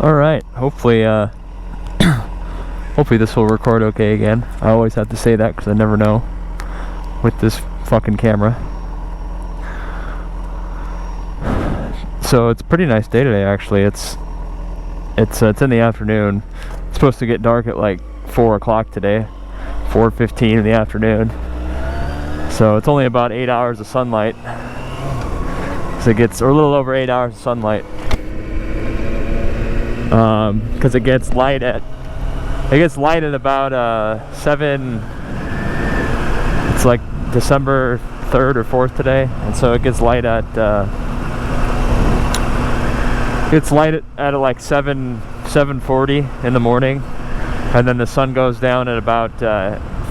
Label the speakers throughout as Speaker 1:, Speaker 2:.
Speaker 1: All right, hopefully hopefully this will record okay again. I always have to say that because I never know with this fucking camera. So it's a pretty nice day today, actually. It's in the afternoon. It's supposed to get dark at like 4 o'clock today, 4:15 in the afternoon. So it's only about 8 hours of sunlight. So it gets, or a little over 8 hours of sunlight. Because it gets light at about 7. It's like December 3rd or 4th today, and so it gets light at like 7:40 in the morning, and then the sun goes down at about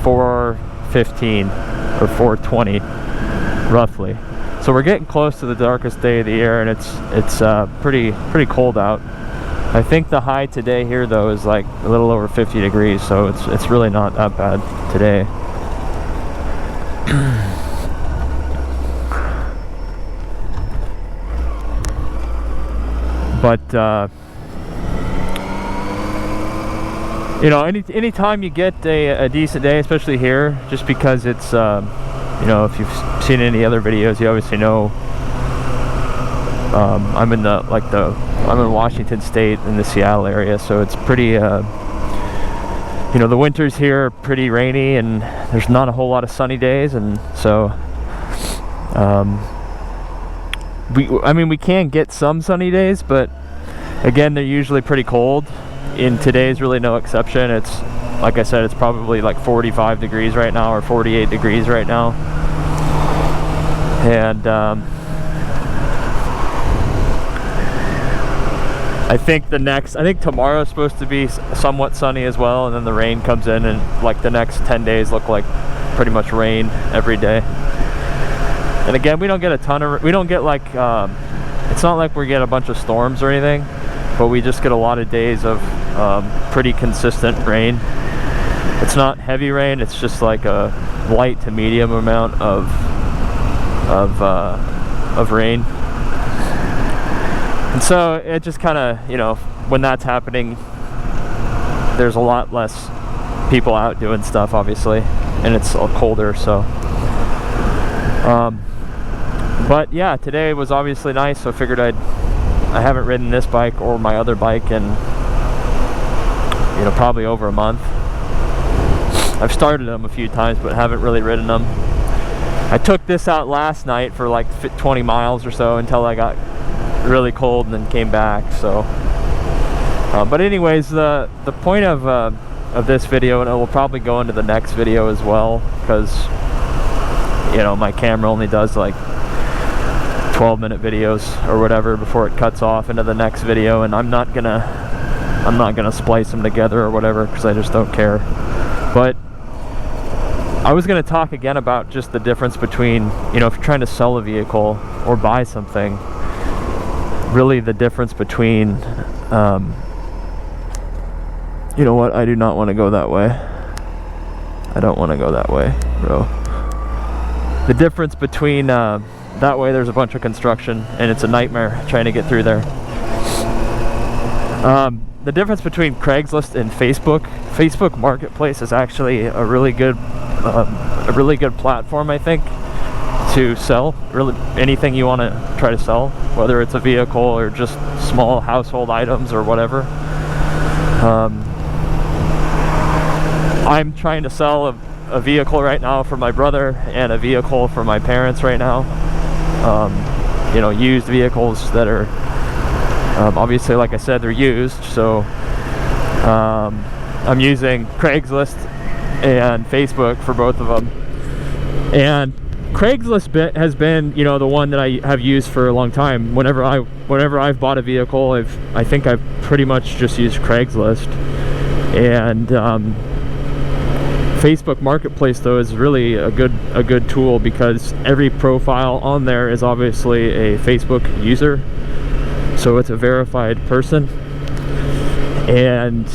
Speaker 1: 4:15 or 4:20 roughly. So we're getting close to the darkest day of the year, and it's pretty cold out. I think the high today here though is like a little over 50 degrees, so it's really not that bad today. But you know, anytime you get a decent day, especially here, just because it's you know, if you've seen any other videos, you obviously know I'm in Washington State in the Seattle area, so it's pretty you know, the winters here are pretty rainy and there's not a whole lot of sunny days, and so we can get some sunny days, but again, they're usually pretty cold. In today's really no exception. It's, like I said, it's probably like 45 degrees right now, or 48 degrees right now. And I think tomorrow's supposed to be somewhat sunny as well, and then the rain comes in, and like the next 10 days look like pretty much rain every day. And again, we don't get a ton of, we don't get like it's not like we get a bunch of storms or anything, but we just get a lot of days of pretty consistent rain. It's not heavy rain, it's just like a light to medium amount of rain. And so it just kind of, you know, when that's happening, there's a lot less people out doing stuff, obviously, and it's colder, so but yeah, today was obviously nice, so I figured I haven't ridden this bike or my other bike in, you know, probably over a month. I've started them a few times, but haven't really ridden them. I took this out last night for like 20 miles or so until I got really cold and then came back. So but anyways, the point of this video, and it will probably go into the next video as well, because, you know, my camera only does like 12-minute videos or whatever before it cuts off into the next video, and I'm not gonna splice them together or whatever, because I just don't care. But I was gonna talk again about just the difference between, you know, if you're trying to sell a vehicle or buy something, really the difference between you know what, I do not want to go that way. I don't want to go that way, bro. The difference between that way, there's a bunch of construction and it's a nightmare trying to get through there. The difference between Craigslist and Facebook Marketplace is actually a really good platform, I think, to sell really anything you want to try to sell, whether it's a vehicle or just small household items or whatever. I'm trying to sell a vehicle right now for my brother and a vehicle for my parents right now. You know, used vehicles that are obviously, like I said, they're used, so I'm using Craigslist and Facebook for both of them. And Craigslist has been, you know, the one that I have used for a long time. Whenever I've bought a vehicle, I think I've pretty much just used Craigslist. And Facebook Marketplace, though, is really a good tool, because every profile on there is obviously a Facebook user, so it's a verified person. And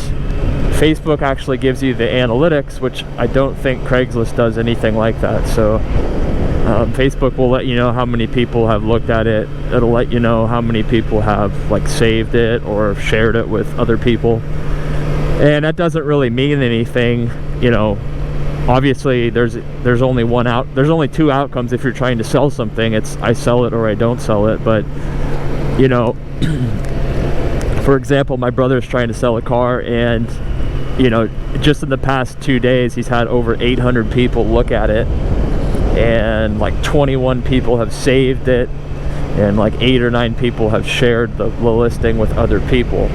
Speaker 1: Facebook actually gives you the analytics, which I don't think Craigslist does anything like that. So Facebook will let you know how many people have looked at it. It'll let you know how many people have like saved it or shared it with other people. And that doesn't really mean anything, you know. Obviously there's only there's only two outcomes if you're trying to sell something. It's I sell it or I don't sell it. But you know, for example, my brother's trying to sell a car, and you know, just in the past 2 days he's had over 800 people look at it, and like 21 people have saved it, and like 8 or 9 people have shared the listing with other people.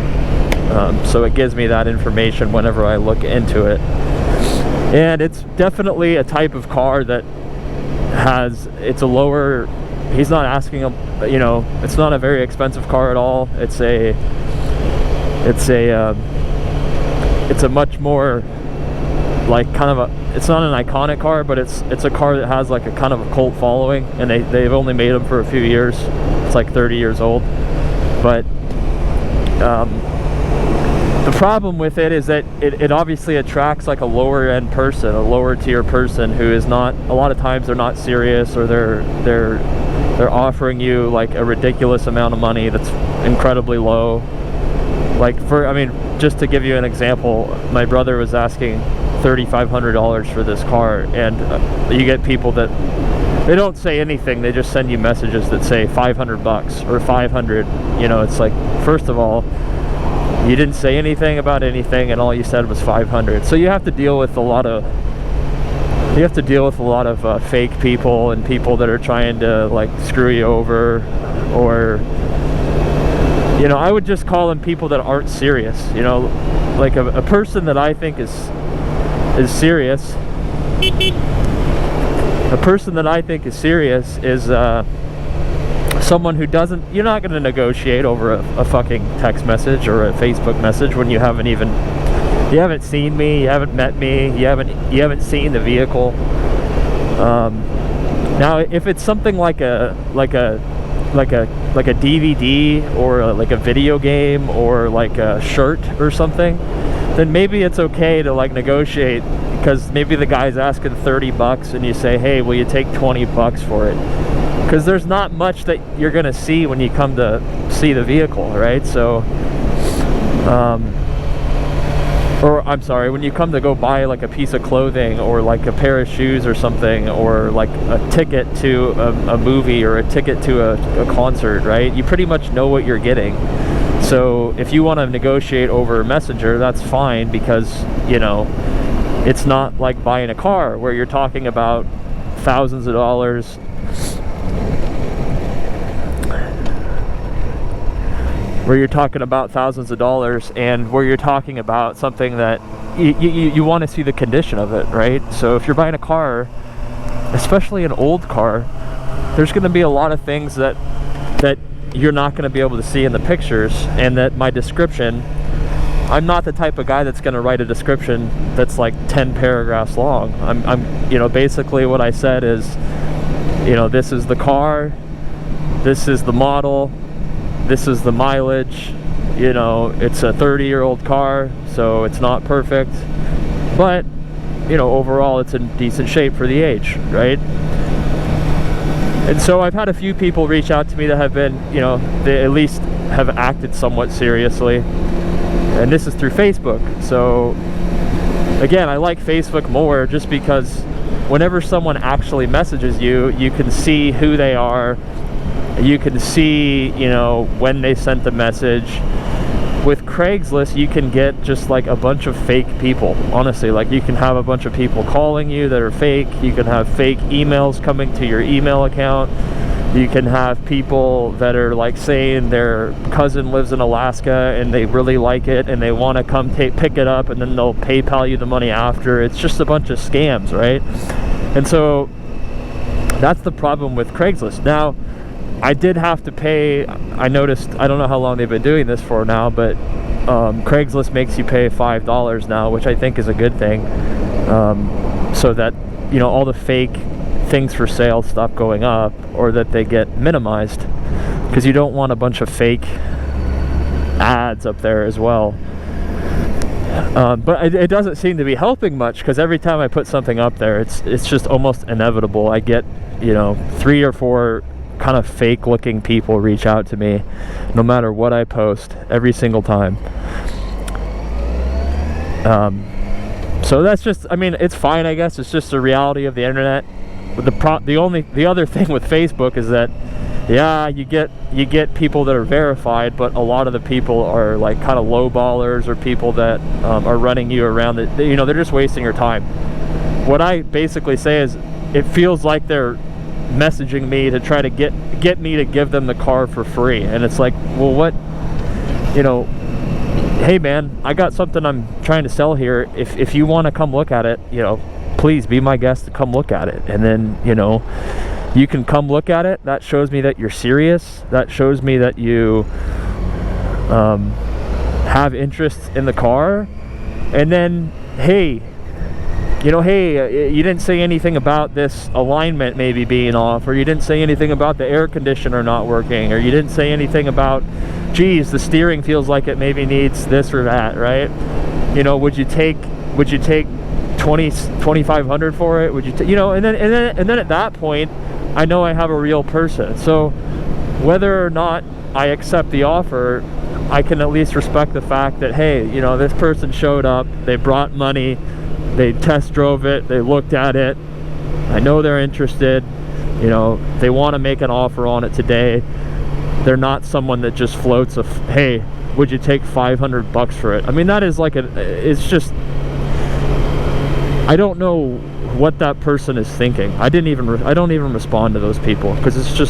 Speaker 1: So it gives me that information whenever I look into it. And it's definitely a type of car that it's a lower, he's not asking you know, it's not a very expensive car at all. It's a much more like kind of it's not an iconic car, but it's a car that has like a kind of a cult following, and they've only made them for a few years. It's like 30 years old. But the problem with it is that it obviously attracts like a lower end person, a lower tier person who is not, a lot of times they're not serious, or they're offering you like a ridiculous amount of money that's incredibly low. Like I mean, just to give you an example, my brother was asking $3,500 for this car, and you get people that they don't say anything, they just send you messages that say $500 or 500. You know, it's like, first of all, you didn't say anything about anything, and all you said was 500. So you have to deal with a lot of fake people, and people that are trying to like screw you over, or you know, I would just call them people that aren't serious. You know, like a person that I think is serious. A person that I think is serious is someone who doesn't, you're not going to negotiate over a fucking text message or a Facebook message when you haven't seen me, you haven't met me, you haven't seen the vehicle. Now if it's something like a DVD or like a video game or like a shirt or something, then maybe it's okay to like negotiate, because maybe the guy's asking $30 and you say, hey, will you take $20 for it? Because there's not much that you're gonna see when you come to see the vehicle, right? So or I'm sorry, when you come to go buy like a piece of clothing or like a pair of shoes or something, or like a ticket to a movie or a ticket to a concert, right? You pretty much know what you're getting. So if you want to negotiate over Messenger, that's fine, because you know, it's not like buying a car where you're talking about thousands of dollars. Where you're talking about thousands of dollars, and where you're talking about something that you want to see the condition of it, right? So if you're buying a car, especially an old car, there's going to be a lot of things that you're not going to be able to see in the pictures, and that my description, I'm not the type of guy that's going to write a description that's like 10 paragraphs long. I'm you know, basically what I said is, you know, this is the car, this is the model, this is the mileage, you know, it's a 30-year-old car, so it's not perfect, but you know, overall it's in decent shape for the age, right? And so I've had a few people reach out to me that have been, you know, they at least have acted somewhat seriously, and this is through Facebook. So again, I like Facebook more just because whenever someone actually messages you, you can see who they are. You can see, you know, when they sent the message. With Craigslist, you can get just like a bunch of fake people. Honestly, like you can have a bunch of people calling you that are fake. You can have fake emails coming to your email account. You can have people that are like saying their cousin lives in Alaska and they really like it and they want to come pick it up, and then they'll PayPal you the money after. It's just a bunch of scams, right? And so that's the problem with Craigslist. Now, I did have to pay, I noticed, I don't know how long they've been doing this for now, but Craigslist makes you pay $5 now, which I think is a good thing, so that, you know, all the fake things for sale stop going up, or that they get minimized, because you don't want a bunch of fake ads up there as well. But it doesn't seem to be helping much, because every time I put something up there, it's just almost inevitable. I get, 3 or 4 kind of fake looking people reach out to me no matter what I post, every single time. So that's just, it's fine, I guess. It's just the reality of the internet. But the other thing with Facebook is that, yeah, you get people that are verified, but a lot of the people are like kind of lowballers, or people that are running you around. That they're just wasting your time. What I basically say is, it feels like they're messaging me to try to get me to give them the car for free, and it's like, well, what, hey man, I got something I'm trying to sell here. If you want to come look at it, please be my guest to come look at it, and then you can come look at it. That shows me that you're serious. That shows me that you have interest in the car. And then, hey, you didn't say anything about this alignment maybe being off, or you didn't say anything about the air conditioner not working, or you didn't say anything about, geez, the steering feels like it maybe needs this or that, right? Would you take 2,500 for it? Would you and then at that point, I know I have a real person. So whether or not I accept the offer, I can at least respect the fact that, hey, this person showed up, they brought money, they test drove it, they looked at it, I know they're interested, they want to make an offer on it today. They're not someone that just floats a, hey, would you take $500 for it? That is like it's just, I don't know what that person is thinking. I don't even respond to those people, because it's just